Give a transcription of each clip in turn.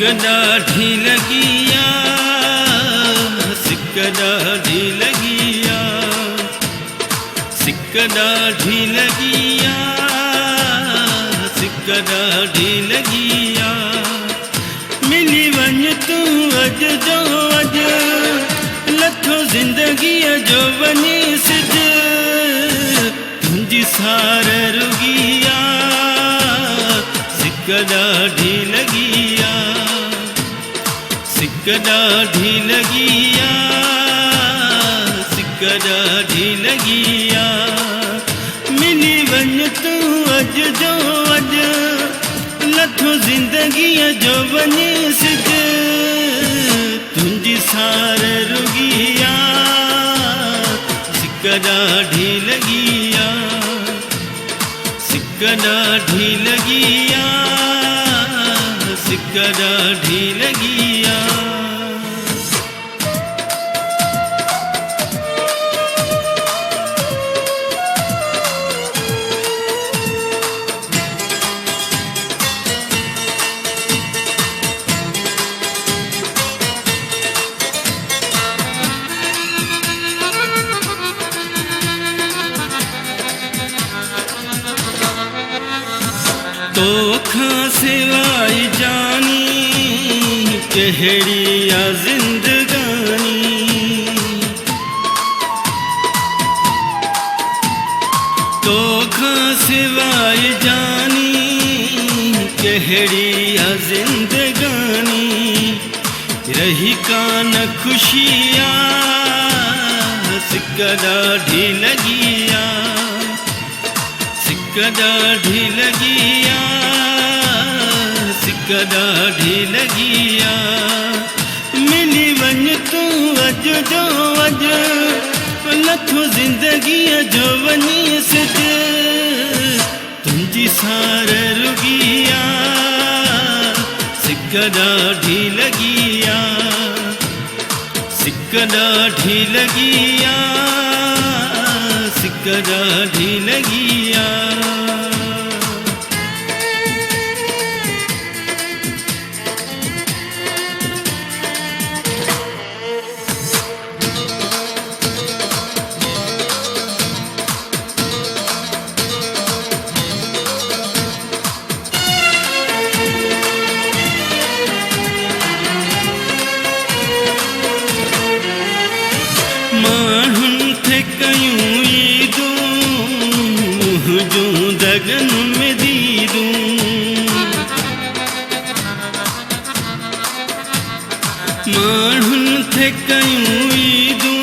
ॾाढी लॻिया सिक ॾाढी लॻिया सिक ॾाढी लॻिया सिक ॾाढी लॻिया मिली वञ तूं अॼु जो अॼु लथो ज़िंदगीअ जो वञी सिज तुंहिंजी सार रुगिया सिक ॾाढी लॻिया सिक ॾाढी लॻिया सिक ॾाढी लॻिया मिली वञ तूं अॼु जो अॼु लथो ज़िंदगीअ जो वञी सिज तुंहिंजी सार रुगिया सिक ॾाढी लॻिया सिक ॾाढी लॻिया सिक ॾाढी लॻिया तोखां सिवाय जानी कहिड़ी आ ज़िंदगानी तोखां सिवाय जानी कहिड़ी आ ज़िंदगानी रही कान खुशियाँ सिक ॾाढी लॻिया सिक ॾाढी लॻिया सिक ॾाढी लॻिया मिली वञ तूं अॼु जो अॼु लथो ज़िंदगीअ जो वञी सिज तुंहिंजी सार रुगिया सिक ॾाढी लॻिया सिक ॾाढी लॻिया सिक ॾाढी लॻिया माण्हुनि खे कयूं ईदूं मुंहिंजूं दगन में दीदूं माण्हुनि खे कयूं ईदूं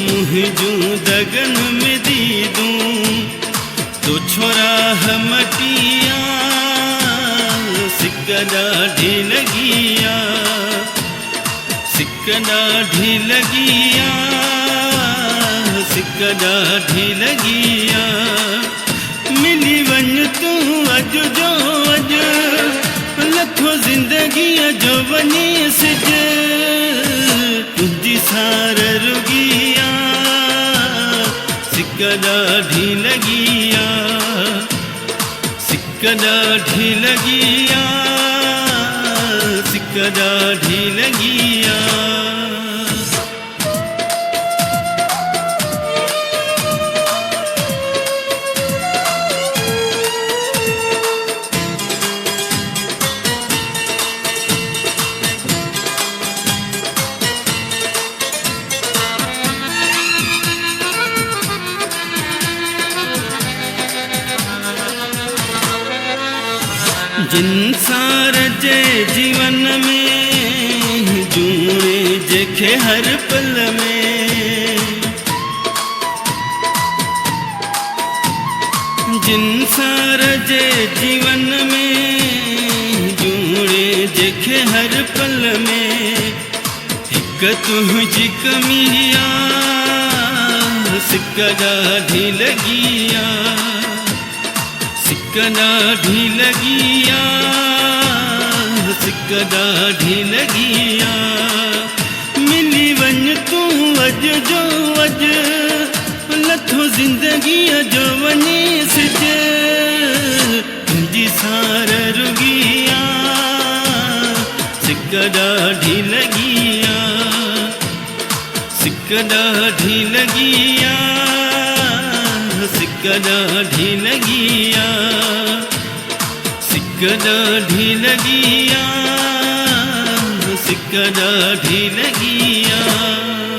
मुंहिंजूं दगन में दीदूं तो छोरा मटिया सिक ॾाढी लॻिया सिक ॾाढी लॻिया सिक ॾाढी लॻिया मिली वञ तूं अॼु जो अॼु लथो ज़िंदगीअ जो वञी सिज तुंहिंजी सार रुगिया सिक ॾाढी लॻिया सिक ॾाढी लॻिया सिक ॾाढी लॻिया जिन सार जे जीवन में जूणे जेके हर पल में जिन सार जे जीवन में जूणे जेके हर पल में हिक तुंहिंजी कमिया सिक ॾाढी लॻिया सिक ॾाढी लॻिया सिक ॾाढी लॻिया मिली वञ तूं अॼु जो अॼु लथो ज़िंदगीअ जो वञी सिज तुंहिंजी सार रुगिया सिक ॾाढी लॻी आहे सिक ॾाढी लॻी आहे सिक ॾाढी लॻी आहे सिक ॾाढी लॻी आहे